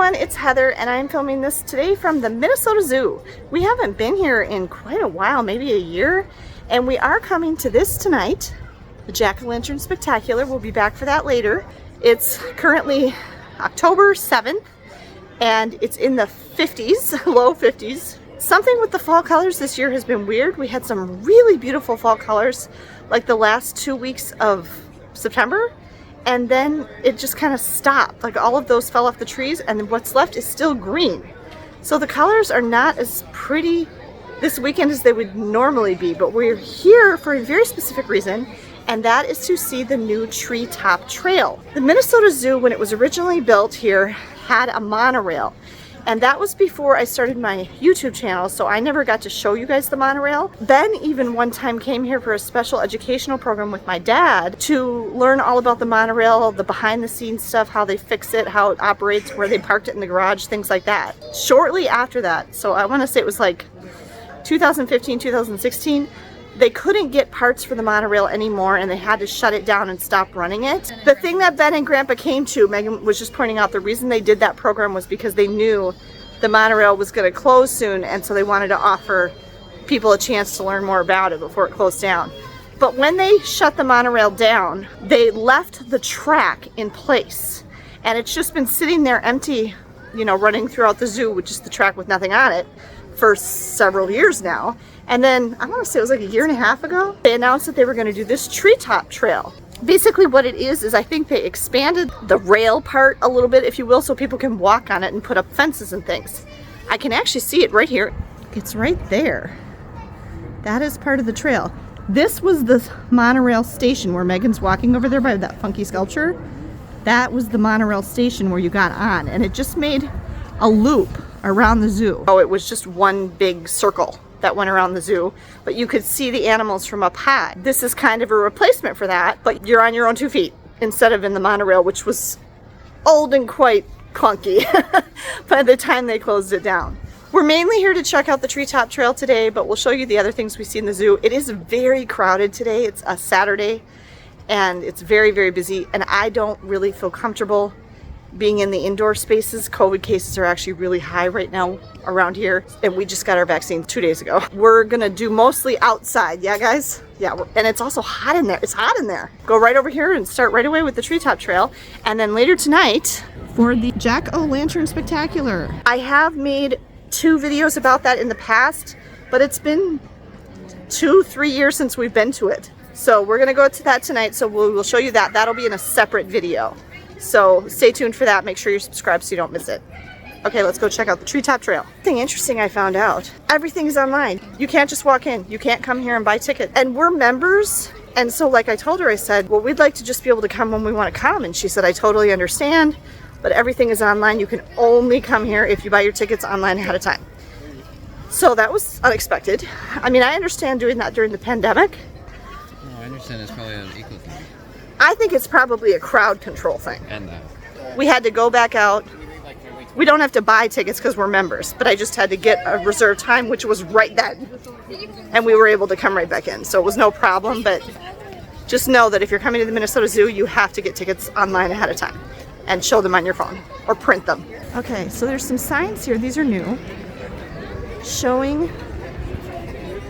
everyone, it's Heather and I'm filming this today from the Minnesota Zoo. We haven't been here in quite a while, maybe a year, and we are coming to this tonight, the Jack-o'-lantern Spectacular. We'll be back for that later. It's currently October 7th and it's in the 50s, low 50s. Something with the fall colors this year has been weird. We had some really beautiful fall colors like the last 2 weeks of September, and then it just kind of stopped. Like all of those fell off the trees and what's left is still green. So the colors are not as pretty this weekend as they would normally be, but we're here for a very specific reason, and that is to see the new Treetop Trail. The Minnesota Zoo, when it was originally built here, had a monorail. And that was before I started my YouTube channel, so I never got to show you guys the monorail. Ben even one time came here for a special educational program with my dad to learn all about the monorail, the behind the scenes stuff, how they fix it, how it operates, where they parked it in the garage, things like that. Shortly after that, so I want to say it was like 2015, 2016, they couldn't get parts for the monorail anymore and they had to shut it down and stop running it. The thing that Ben and Grandpa came to, Megan was just pointing out, the reason they did that program was because they knew the monorail was going to close soon, and so they wanted to offer people a chance to learn more about it before it closed down. But when they shut the monorail down, they left the track in place, and it's just been sitting there empty, you know, running throughout the zoo with just the track with nothing on it for several years now. And then, I want to say it was like a year and a half ago, they announced that they were going to do this Treetop Trail. Basically what it is I think they expanded the rail part a little bit, if you will, so people can walk on it and put up fences and things. I can actually see it right here. It's right there. That is part of the trail. This was the monorail station where Megan's walking over there by that funky sculpture. That was the monorail station where you got on, and it just made a loop around the zoo. Oh, it was just one big circle that went around the zoo, but you could see the animals from up high. This is kind of a replacement for that, but you're on your own 2 feet instead of in the monorail, which was old and quite clunky by the time they closed it down. We're mainly here to check out the Treetop Trail today, but we'll show you the other things we see in the zoo. It is very crowded today. It's a Saturday and it's very, very busy, and I don't really feel comfortable being in the indoor spaces. COVID cases are actually really high right now around here, and we just got our vaccine 2 days ago. We're gonna do mostly outside, yeah guys? Yeah, and it's also hot in there. It's hot in there. Go right over here and start right away with the Treetop Trail, and then later tonight for the Jack-o'-lantern Spectacular. I have made 2 videos about that in the past, but it's been 2-3 years since we've been to it. So we're gonna go to that tonight, so we'll show you that. That'll be in a separate video. So stay tuned for that. Make sure you're subscribed so you don't miss it. Okay, let's go check out the Treetop Trail. Something interesting I found out. Everything is online. You can't just walk in. You can't come here and buy tickets. And we're members. And so like I told her, I said, well, we'd like to just be able to come when we want to come. And she said, I totally understand, but everything is online. You can only come here if you buy your tickets online ahead of time. So that was unexpected. I mean, I understand doing that during the pandemic. No, I understand it's probably an eco thing. I think it's probably a crowd control thing. And that. We had to go back out. We don't have to buy tickets because we're members, but I just had to get a reserved time, which was right then. And we were able to come right back in. So it was no problem, but just know that if you're coming to the Minnesota Zoo, you have to get tickets online ahead of time and show them on your phone or print them. Okay, so there's some signs here. These are new, showing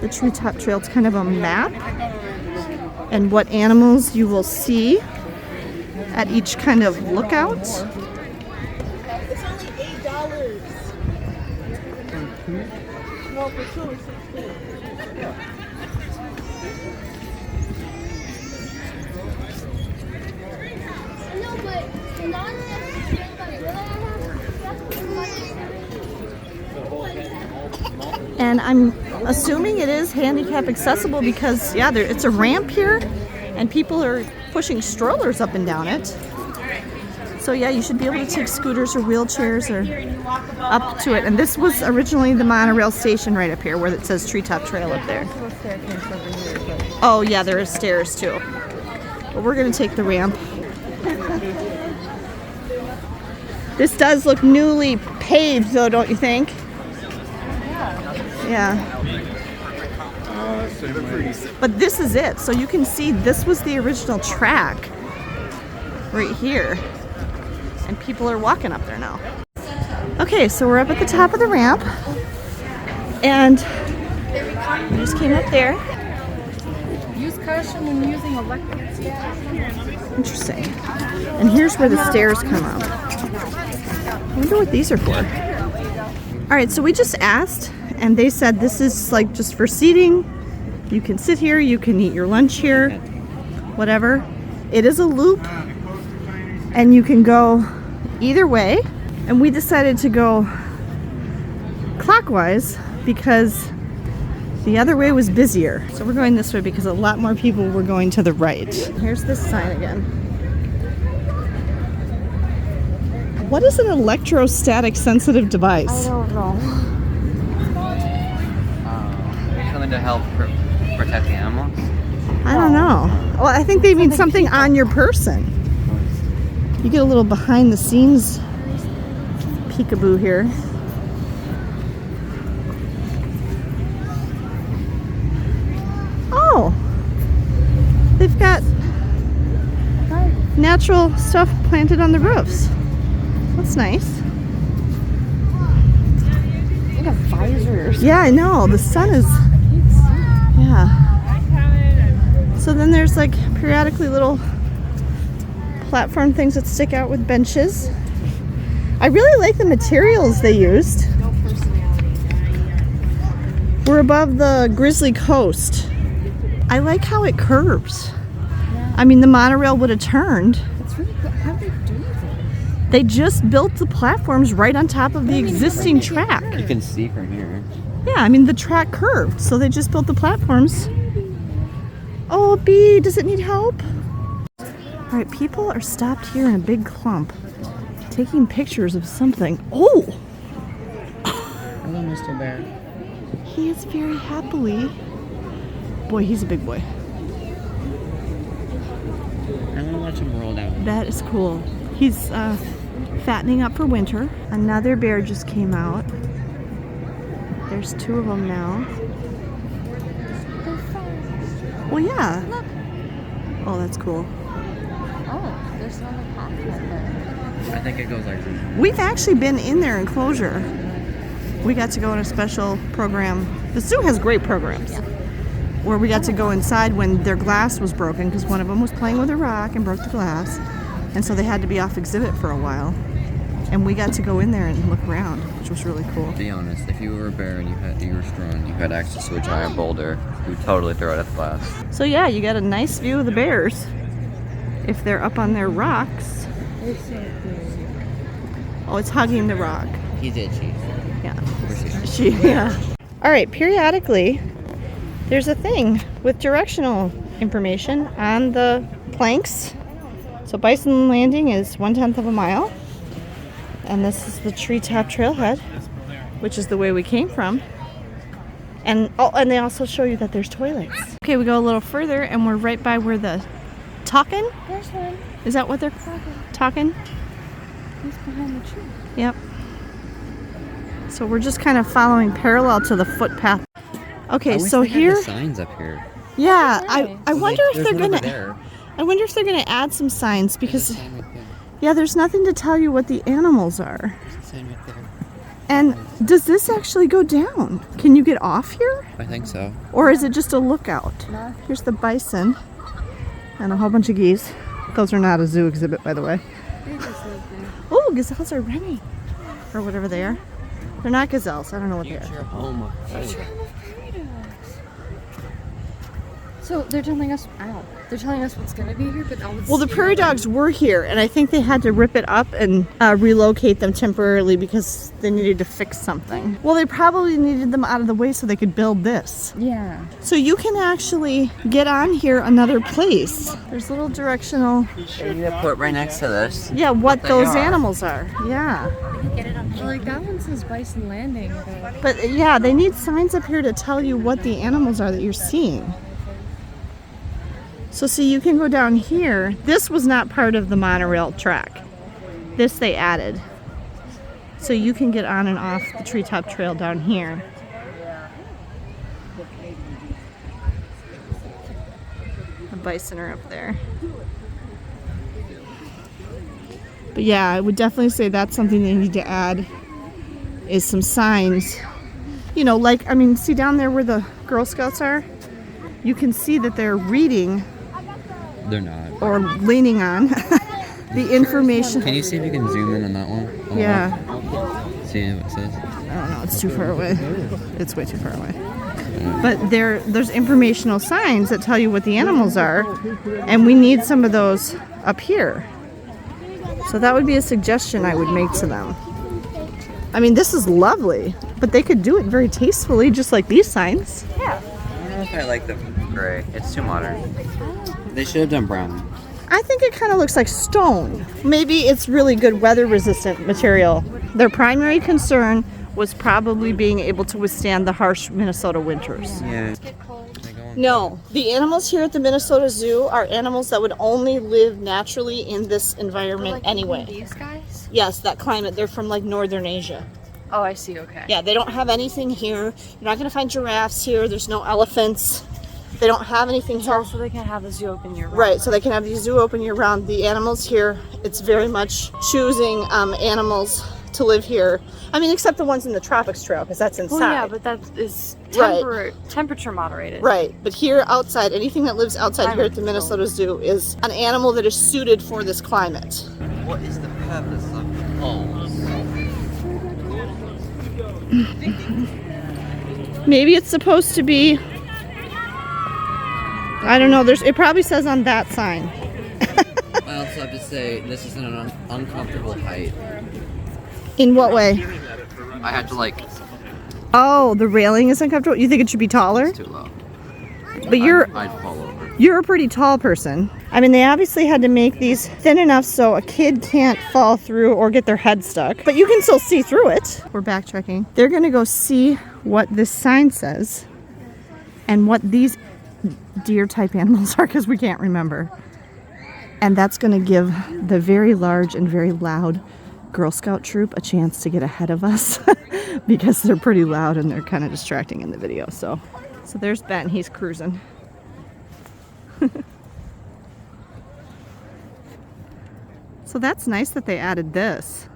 the Treetop Trail. It's kind of a map and what animals you will see at each kind of lookout. It's only $8. No, for sure, 16. No, but not And I'm assuming it is handicap accessible because, yeah, it's a ramp here and people are pushing strollers up and down it. So yeah, you should be able to take scooters or wheelchairs or up to it. And this was originally the monorail station right up here where it says Treetop Trail up there. Oh yeah, there is stairs too. But we're gonna take the ramp. This does look newly paved though, don't you think? Yeah. But this is it. So you can see this was the original track right here. And people are walking up there now. Okay, so we're up at the top of the ramp, and we just came up there. Use caution when using electric. Interesting. And here's where the stairs come up. I wonder what these are for. All right, so we just asked, and they said this is like just for seating. You can sit here, you can eat your lunch here, whatever. It is a loop, and you can go either way. And we decided to go clockwise because the other way was busier. So we're going this way because a lot more people were going to the right. Here's this sign again. What is an electrostatic sensitive device? I don't know. Something to help protect the animals. I don't know. Well, I think they mean something on your person. You get a little behind the scenes peekaboo here. Oh, they've got natural stuff planted on the roofs. That's nice. Like a visors. Yeah, I know. The sun is. Yeah. So then there's like periodically little platform things that stick out with benches. I really like the materials they used. We're above the Grizzly Coast. I like how it curves. Yeah. I mean, the monorail would have turned. It's really good. How do they do that? They just built the platforms right on top of the existing track. You can see from here. Yeah, I mean, the track curved, so they just built the platforms. Oh, bee, does it need help? All right, people are stopped here in a big clump, taking pictures of something. Oh! Hello, Mr. Bear. He is very happily. Boy, he's a big boy. I want to watch him roll down. That is cool. He's fattening up for winter. Another bear just came out. There's 2 of them now. Well, yeah. Look. Oh, that's cool. Oh, there's another path right there. I think it goes like this. We've actually been in their enclosure. We got to go on a special program. The zoo has great programs. Where we got to go inside when their glass was broken because one of them was playing with a rock and broke the glass. And so they had to be off exhibit for a while. And we got to go in there and look around, which was really cool. Be honest, if you were a bear and you were strong, you had access to a giant boulder, you would totally throw it at the glass. So yeah, you got a nice view of the bears if they're up on their rocks. Oh, it's hugging the rock. He's itchy. Yeah. Conversation. Yeah. All right, periodically there's a thing with directional information on the planks. So Bison Landing is 1/10 of a mile. And this is the Treetop Trailhead, which is the way we came from. And and they also show you that there's toilets. Okay, we go a little further and we're right by where the Talkin'? There's one. Is that what they're talking? He's behind the tree. Yep. So we're just kind of following parallel to the footpath. Okay, so here, signs up here. yeah, I wonder if There's they're one over gonna. there. I wonder if they're gonna add some signs because, yeah, there's nothing to tell you what the animals are. There's a sign right there. And does this actually go down? Can you get off here, I think so. or is it just a lookout? No. Here's the bison and a whole bunch of geese. Those are not a zoo exhibit, by the way. They just live there. Oh, gazelles are running, or whatever they are. They're not gazelles. I don't know what they are. Future home. So they're telling us, ow, they're telling us what's gonna be here, but all Well, the prairie dogs were here, and I think they had to rip it up and relocate them temporarily because they needed to fix something. Well, they probably needed them out of the way so they could build this. Yeah. So you can actually get on here another place. There's little directional, You need to put right next to this. yeah, what They those are. animals are. Yeah. Like that one says Bison Landing. But yeah, they need signs up here to tell you what the animals are that you're seeing. So see, you can go down here. This was not part of the monorail track. This they added. So you can get on and off the Treetop Trail down here. The bison are up there. But yeah, I would definitely say that's something they need to add is some signs. You know, like, I mean, see down there where the Girl Scouts are? You can see that they're reading They're not. or leaning on the information. Can you see if you can zoom in on that one? On the Yeah. left? See what it says? I don't know, it's too far away. It's way too far away. But there's informational signs that tell you what the animals are, and we need some of those up here. So that would be a suggestion I would make to them. I mean, this is lovely, but they could do it very tastefully, just like these signs. I don't know if I like the gray. It's too modern. They should have done brown. I think it kind of looks like stone. Maybe it's really good weather resistant material. Their primary concern was probably being able to withstand the harsh Minnesota winters. Yeah. No, the animals here at the Minnesota Zoo are animals that would only live naturally in this environment anyway. These guys? Yes, that climate. They're from like northern Asia. Oh, I see. Okay. Yeah, they don't have anything here. You're not going to find giraffes here. There's no elephants. They don't have anything here. So they can have the zoo open year round. Right, so they can have the zoo open year round. The animals here, it's very much choosing animals to live here. I mean, except the ones in the Tropics Trail, because that's inside. Well, yeah, but that is temperature moderated. Right, but here outside, anything that lives outside here at the Minnesota Zoo is an animal that is suited for this climate. What is the purpose of poles? Maybe it's supposed to be, I don't know, it probably says on that sign. I also have to say, this is an uncomfortable height. In what way? I had to like, Oh, the railing is uncomfortable? You think it should be taller? it's too low. But I'd fall over. you're a pretty tall person. I mean, they obviously had to make these thin enough so a kid can't fall through or get their head stuck, but you can still see through it. We're backtracking. They're gonna go see what this sign says and what these deer type animals are, because we can't remember. And that's gonna give the very large and very loud Girl Scout troop a chance to get ahead of us because they're pretty loud and they're kind of distracting in the video. So there's Ben, he's cruising. So that's nice that they added this,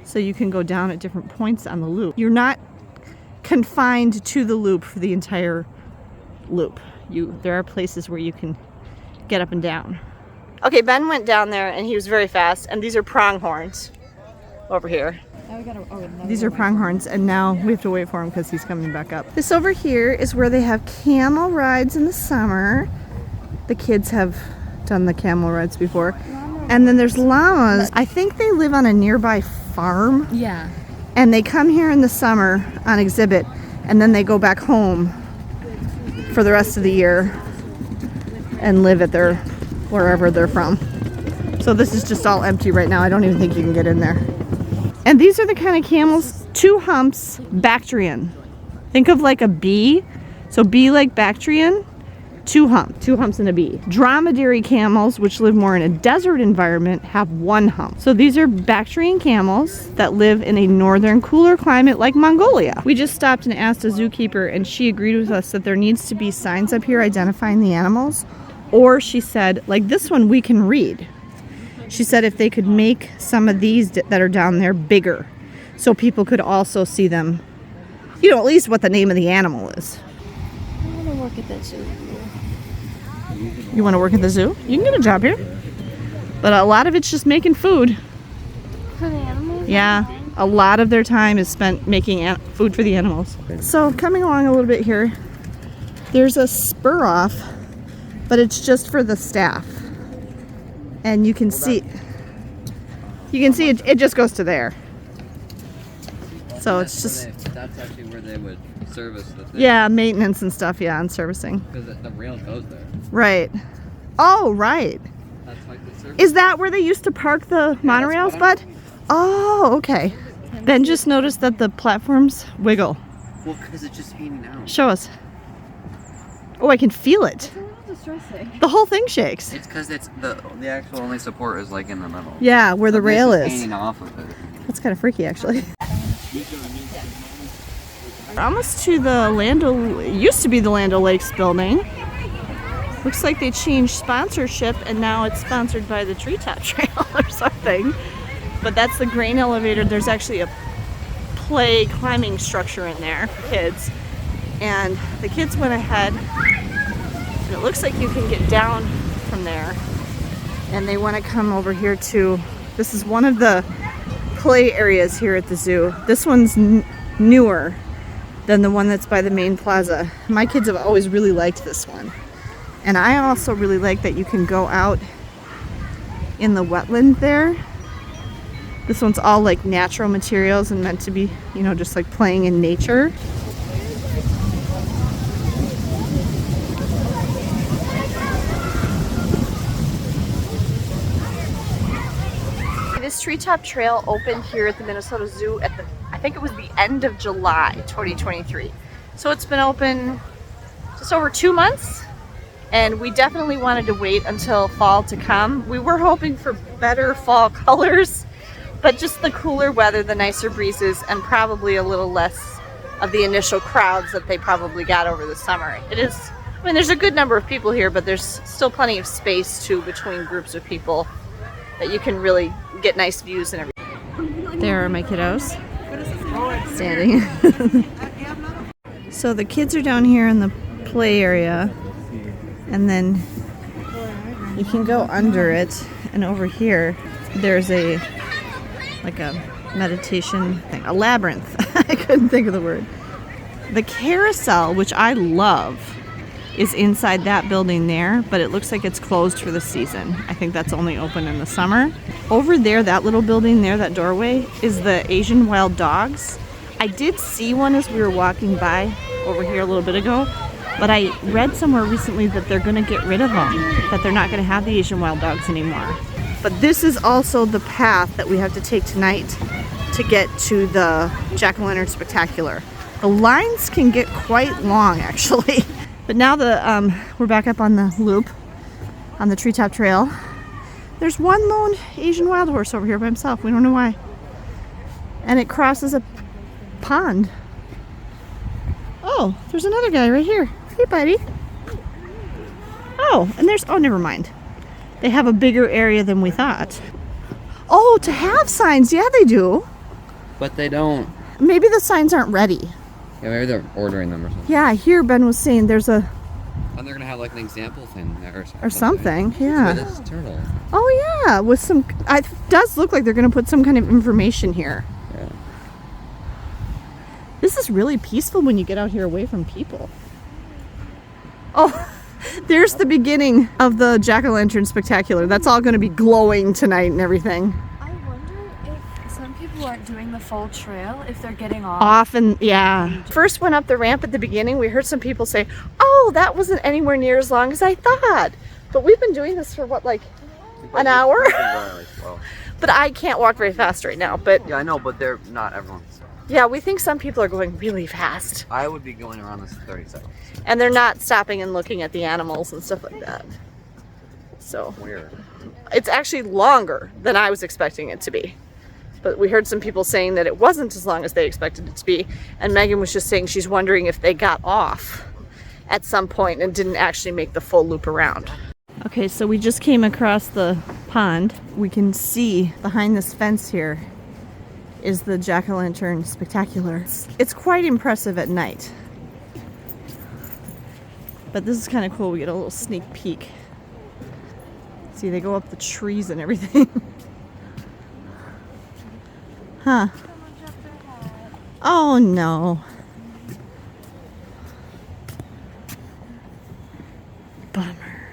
so you can go down at different points on the loop. You're not confined to the loop for the entire loop. There are places where you can get up and down. Okay, Ben went down there and he was very fast, and these are pronghorns over here. These are pronghorns, and now we have to wait for him because he's coming back up. This over here is where they have camel rides in the summer. The kids have done the camel rides before. And then there's llamas. I think they live on a nearby farm. Yeah. And they come here in the summer on exhibit, and then they go back home for the rest of the year and live at wherever they're from. So this is just all empty right now. I don't even think you can get in there. And these are the kind of camels, 2 humps, Bactrian. Think of like a bee. So bee like Bactrian, 2 humps and a bee. Dromedary camels, which live more in a desert environment, have 1 hump. So these are Bactrian camels that live in a northern cooler climate like Mongolia. We just stopped and asked a zookeeper, and she agreed with us that there needs to be signs up here identifying the animals. Or she said, like this one we can read. She said if they could make some of these that are down there bigger, so people could also see them, you know, at least what the name of the animal is. I want to work at that zoo. You want to work at the zoo? You can get a job here. But a lot of it's just making food. For the animals? Yeah, a lot of their time is spent making food for the animals. So coming along a little bit here, there's a spur off, but it's just for the staff. And you can see it just goes to there. So it's just, That's actually where they would service the thing. yeah, maintenance and stuff, yeah, and servicing. Because the rail goes there. Right. Oh, right. That's like the service. Is that where they used to park the monorails, bud? Oh, okay. Ben just noticed that the platforms wiggle. Well, because it's just hanging out. Show us. Oh, I can feel it. It's a little distressing. The whole thing shakes. It's because it's the actual only support is like in the middle. Yeah, where the So rail this is. hanging off of it. That's kind of freaky, actually. We're almost to the used to be the Land O'Lakes building. Looks like they changed sponsorship, and now it's sponsored by the Treetop Trail or something. But that's the grain elevator. There's actually a play climbing structure in there for kids. And the kids went ahead, and it looks like you can get down from there. And they want to come over here too. This is one of the play areas here at the zoo. This one's newer than the one that's by the main plaza. My kids have always really liked this one. And I also really like that you can go out in the wetland there. This one's all like natural materials and meant to be, you know, just like playing in nature. This Treetop Trail opened here at the Minnesota Zoo at I think it was the end of July 2023. So it's been open just over 2 months, and we definitely wanted to wait until fall to come. We were hoping for better fall colors, but just the cooler weather, the nicer breezes, and probably a little less of the initial crowds that they probably got over the summer. It is, I mean, there's a good number of people here, but there's still plenty of space too between groups of people that you can really get nice views and everything. There are my kiddos standing. So the kids are down here in the play area, and then you can go under it, and over here there's a meditation thing, a labyrinth. I couldn't think of the word. The carousel, which I love, is inside that building there, but it looks like it's closed for the season. I think that's only open in the summer. Over there, that little building there, that doorway, is the Asian wild dogs. I did see one as we were walking by over here a little bit ago, but I read somewhere recently that they're going to get rid of them, that they're not going to have the Asian wild dogs anymore. But this is also the path that we have to take tonight to get to the Jack-o'-lantern Spectacular. The lines can get quite long, actually. But now we're back up on the loop, on the Treetop Trail. There's one lone Asian wild horse over here by himself. We don't know why. And it crosses a pond. Oh, there's another guy right here. Hey, buddy. Oh, and there's, oh, never mind. They have a bigger area than we thought. Oh, to have signs. Yeah, they do. But they don't. Maybe the signs aren't ready. Yeah, maybe they're ordering them or something. Yeah, I hear Ben was saying there's a... And they're going to have like an example thing there or something. Yeah. With this turtle. Oh, yeah. With some... It does look like they're going to put some kind of information here. Yeah. This is really peaceful when you get out here away from people. Oh, there's the beginning of the Jack-o'-lantern Spectacular. That's all going to be glowing tonight and everything. I wonder if some people aren't doing the full trail, if they're getting off. Often, yeah. First went up the ramp at the beginning, we heard some people say, oh, that wasn't anywhere near as long as I thought. But we've been doing this for what, like an hour? But I can't walk very fast right now. But yeah, I know, but they're not everyone's. Yeah, we think some people are going really fast. I would be going around this 30 seconds. And they're not stopping and looking at the animals and stuff like that. So Weird. It's actually longer than I was expecting it to be. But we heard some people saying that it wasn't as long as they expected it to be. And Megan was just saying she's wondering if they got off at some point and didn't actually make the full loop around. Okay, so we just came across the pond. We can see behind this fence here is the Jack-o'-lantern Spectacular. It's quite impressive at night. But this is kind of cool. We get a little sneak peek. See, they go up the trees and everything. Huh. Oh no. Bummer.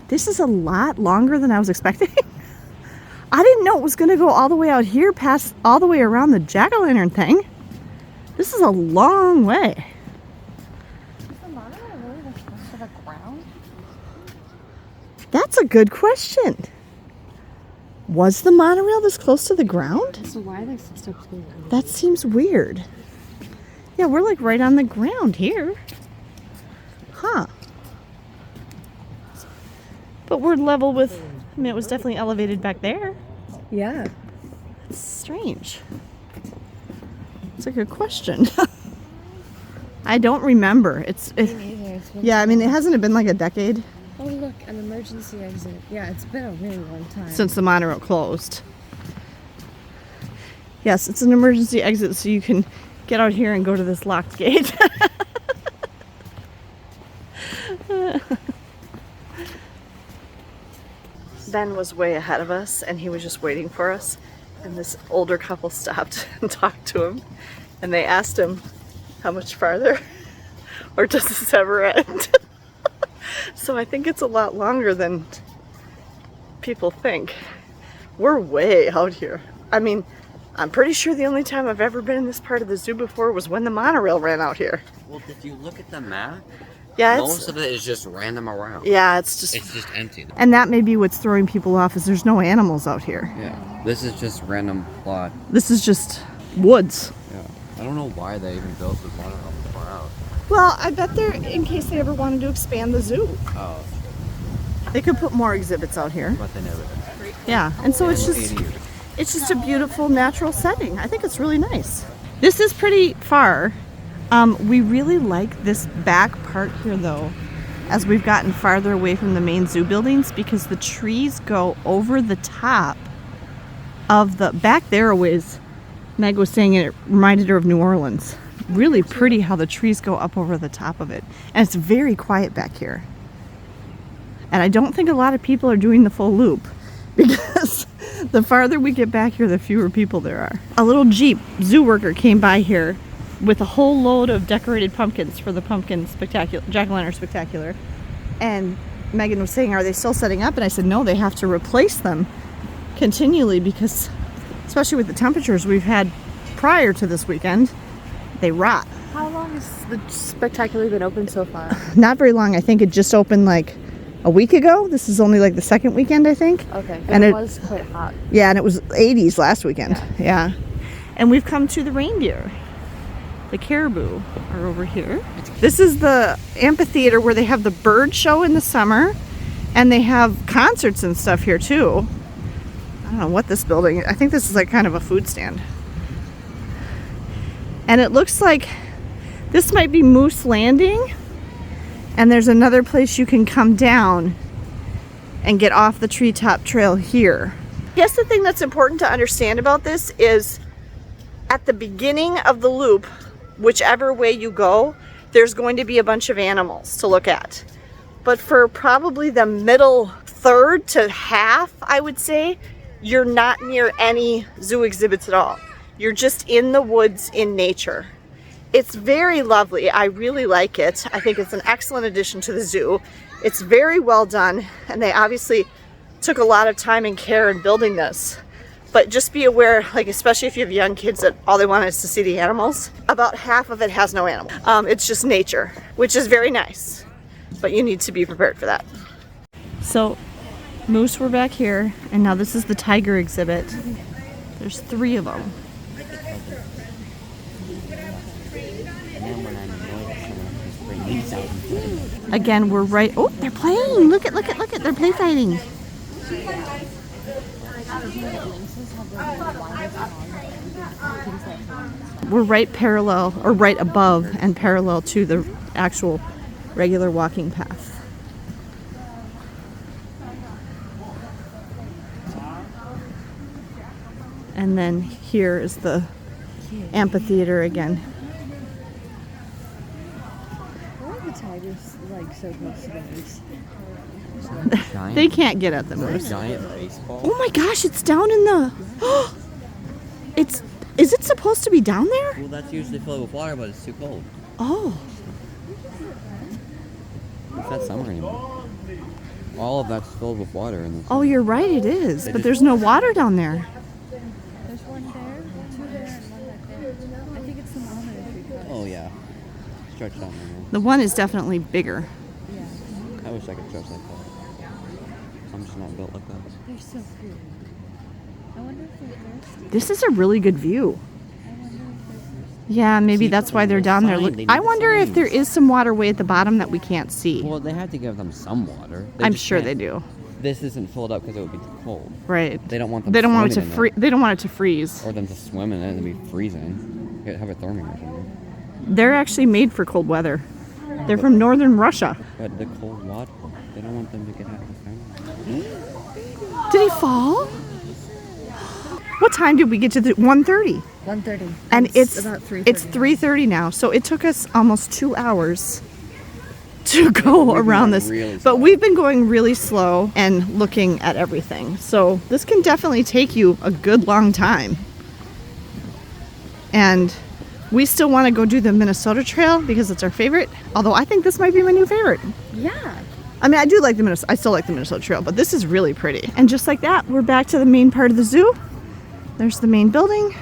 This is a lot longer than I was expecting. I didn't know it was going to go all the way out here past all the way around the jack-o'-lantern thing. This is a long way. Is the monorail really this close to the ground? That's a good question. Was the monorail this close to the ground? So why are they so close? That seems weird. Yeah, we're like right on the ground here. Huh. But we're level with, I mean, it was definitely elevated back there. Yeah. It's strange. It's a good question. I don't remember. Yeah, I mean, it hasn't been like a decade Oh, look, an emergency exit. Yeah, it's been a really long time. since the monorail closed. Yes, it's an emergency exit, so you can get out here and go to this locked gate. Ben was way ahead of us, and he was just waiting for us. And this older couple stopped and talked to him, and they asked him, how much farther? Or does this ever end? So I think it's a lot longer than people think. We're way out here. I mean, I'm pretty sure the only time I've ever been in this part of the zoo before was when the monorail ran out here. Well, if you look at the map, Yeah, most of it is just random around. yeah, it's just empty. and that may be what's throwing people off is there's no animals out here. Yeah, this is just random plot. This is just woods. Yeah, I don't know why they even built this monorail this far out. Well, I bet they're in case they ever wanted to expand the zoo. Oh, They could put more exhibits out here. but they never did. Yeah, and so it's 80 just years. it's just a beautiful natural setting. I think it's really nice. This is pretty far. We really like this back part here though, as we've gotten farther away from the main zoo buildings, because the trees go over the top of the back there a ways. Meg was saying it reminded her of New Orleans. Really pretty how the trees go up over the top of it. And it's very quiet back here. And I don't think a lot of people are doing the full loop, because the farther we get back here, the fewer people there are. A little Jeep zoo worker came by here with a whole load of decorated pumpkins for the pumpkin spectacular, jack-o'-lantern spectacular. And Megan was saying, are they still setting up? And I said, no, they have to replace them continually, because especially with the temperatures we've had prior to this weekend, they rot. How long has the spectacular been open so far? Not very long. I think it just opened like a week ago. This is only like the second weekend, I think. Okay, but And it it- was quite hot. Yeah, and it was 80s last weekend. Yeah. And we've come to the reindeer. The caribou are over here. This is the amphitheater where they have the bird show in the summer, and they have concerts and stuff here too. I don't know what this building, I think this is like kind of a food stand. And it looks like this might be Moose Landing, and there's another place you can come down and get off the Treetop Trail here. I guess the thing that's important to understand about this is at the beginning of the loop, whichever way you go, there's going to be a bunch of animals to look at. But for probably the middle third to half, I would say, you're not near any zoo exhibits at all. You're just in the woods in nature. It's very lovely. I really like it. I think it's an excellent addition to the zoo. It's very well done, and they obviously took a lot of time and care in building this. But just be aware, like especially if you have young kids that all they want is to see the animals, about half of it has no animal. It's just nature, which is very nice, but you need to be prepared for that. So moose were back here, and now this is the tiger exhibit. There's 3 of them. Again, we're right. Oh, they're playing. Look at. They're play fighting. We're right parallel, or right above and parallel to the actual regular walking path. And then here is the amphitheater again. Why are the tigers like so close to the moose? Giant, They can't get at the is that a moose. giant baseball. Oh my gosh, it's down in the. Is it supposed to be down there? Well, that's usually filled with water, but it's too cold. Oh, It's not summer anymore. All of that's filled with water in the oh, you're right, it is. But there's no water down there. There's one there, 2 there, and 1 back there. I think it's the monorail because. Oh yeah, stretch out more. The one is definitely bigger. Yeah, I wish I could stretch like that. I'm just not built like that. they're so cool. I wonder if they're thirsty. This is a really good view. I wonder if they're thirsty. Yeah, maybe See, that's why they're the down there. sign, Look, they need I the wonder if signs. there is some water way at the bottom that we can't see. Well, they have to give them some water. They I'm just sure can't- they do. This isn't filled up because it would be too cold. Right. They don't want them. They don't want it to swimming in free. They don't want it to freeze. Or them to swim in it and be freezing. You could have a thermometer. or something. They're actually made for cold weather. They're from northern Russia. But the cold water, they don't want them to get out of the family. Did he fall? What time did we get to the 1:30? 1:30. And it's about 3:30. It's 3:30 now. So it took us almost 2 hours to go around this. But we've been going really slow and looking at everything. So this can definitely take you a good long time. And we still want to go do the Minnesota Trail because it's our favorite. Although I think this might be my new favorite. Yeah. I mean, I still like the Minnesota Trail, but this is really pretty. And just like that, we're back to the main part of the zoo. There's the main building.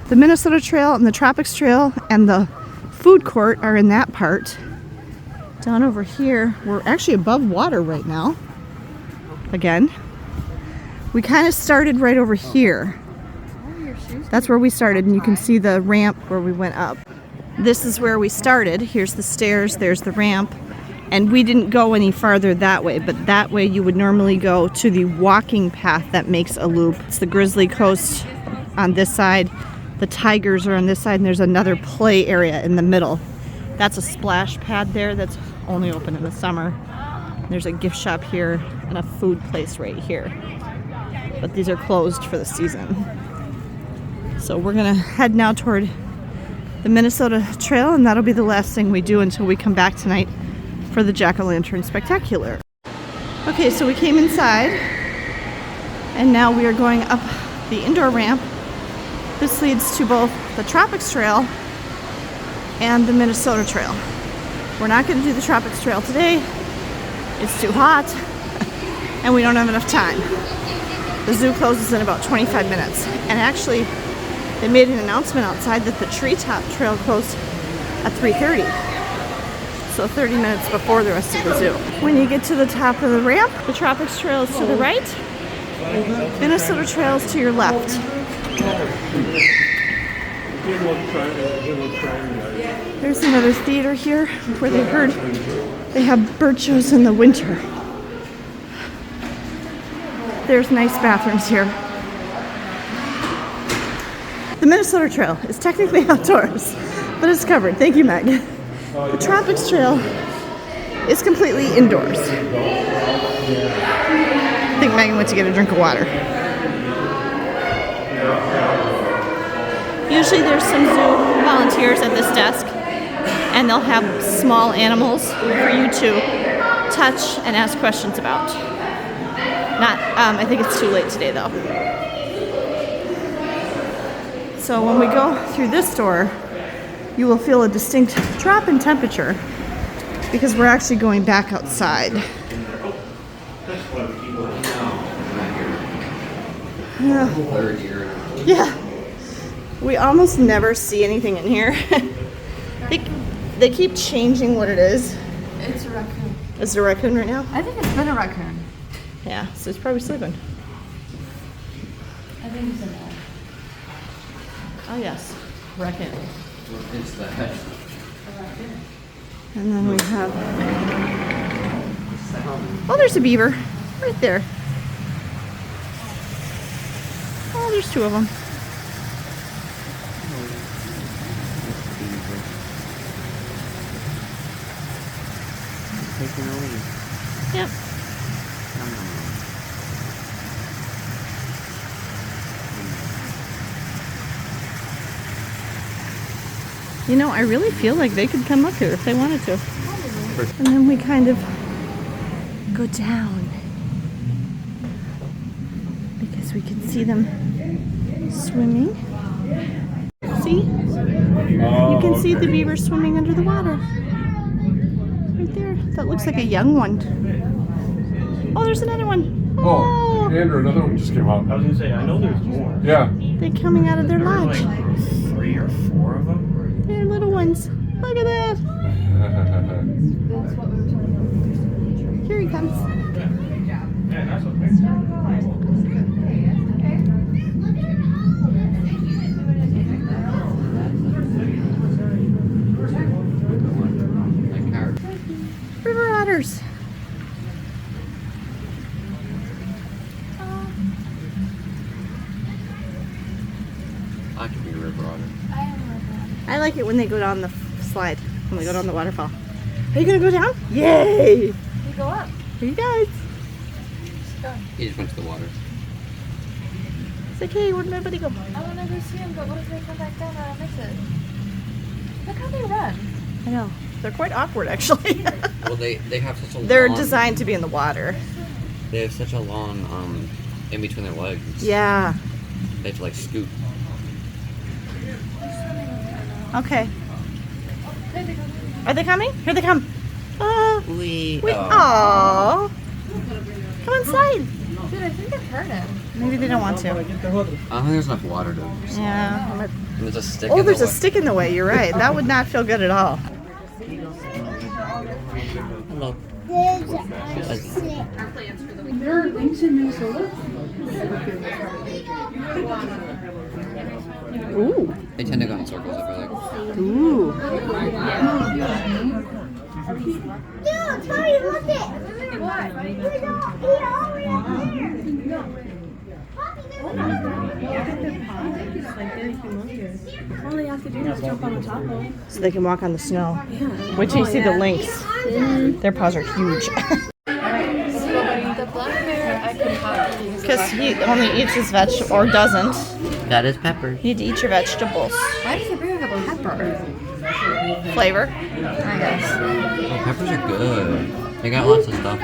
The Minnesota Trail and the Tropics Trail and the food court are in that part. Down over here, we're actually above water right now. Again. We kind of started right over here. That's where we started, and you can see the ramp where we went up. This is where we started. Here's the stairs, there's the ramp. And we didn't go any farther that way, but that way you would normally go to the walking path that makes a loop. It's the Grizzly Coast on this side, the Tigers are on this side, and there's another play area in the middle. That's a splash pad there that's only open in the summer. There's a gift shop here and a food place right here. But these are closed for the season. So we're gonna head now toward the Minnesota Trail, and that'll be the last thing we do until we come back tonight for the Jack-o'-lantern Spectacular. Okay, so we came inside and now we are going up the indoor ramp. This leads to both the Tropics Trail and the Minnesota Trail. We're not going to do the Tropics Trail today. It's too hot and we don't have enough time. The zoo closes in about 25 minutes. And actually, they made an announcement outside that the Treetop Trail closed at 3:30. So 30 minutes before the rest of the zoo. When you get to the top of the ramp, the Tropics Trail is to the right, Minnesota Trail is to your left. There's another theater here where they have bird shows in the winter. There's nice bathrooms here. The Minnesota Trail is technically outdoors, but it's covered. Thank you, Meg. The Tropics Trail is completely indoors. I think Megan went to get a drink of water. Usually there's some zoo volunteers at this desk, and they'll have small animals for you to touch and ask questions about. I think it's too late today though. So when we go through this door, you will feel a distinct drop in temperature because we're actually going back outside. Yeah. We almost never see anything in here. They keep changing what it is. It's a raccoon. Is it a raccoon right now? I think it's been a raccoon. Yeah, so it's probably sleeping. I think it's an elk. Oh yes, raccoon. What is that? And then we have, oh, there's a beaver right there. Oh, there's two of them. Taking a lead. Yep. You know, I really feel like they could come up here if they wanted to. And then we kind of go down because we can see them swimming. See? You can see the beaver swimming under the water. Right there. That looks like a young one. Oh, there's another one. Oh, Andrew, another one just came out. I was gonna say, I know there's more. Yeah. They're coming out of their lodge. Like 3 or 4 of them. They're little ones. Look at that. Here he comes. Yeah, that's okay. River otters. I could be a river otter. I like it when they go down the slide, when they go down the waterfall. Are you gonna go down? Yay! You go up. Here you guys. He just went to the water. It's like, hey, where'd my buddy go? I want to go see him, but what if they come back down and I miss it? Look how they run. I know. They're quite awkward, actually. Well, they have such a They're long, designed to be in the water. They have such a long in between their legs. Yeah. They have to like scoot. Okay. Are they coming? Here they come. Wee. Wait. Aww. Come inside. Dude, I think I've heard him. Maybe they don't want to. I don't think there's enough water to. Yeah. And there's a stick. Oh, in there's the a stick in the way. You're right. That would not feel good at all. Hello. There are things in Minnesota. Ooh. They tend to go in circles. I feel like. Ooh. Dude, sorry, look it. What? All they have to do is jump on the top of it. So they can walk on the snow. Wait till you see the lynx. Their paws are huge. The black bear, I can hug. Because he only eats his veg or doesn't. That is pepper. You need to eat your vegetables. Why does the bear have a pepper? Flavor. I guess. Oh, peppers are good. They got lots of stuff.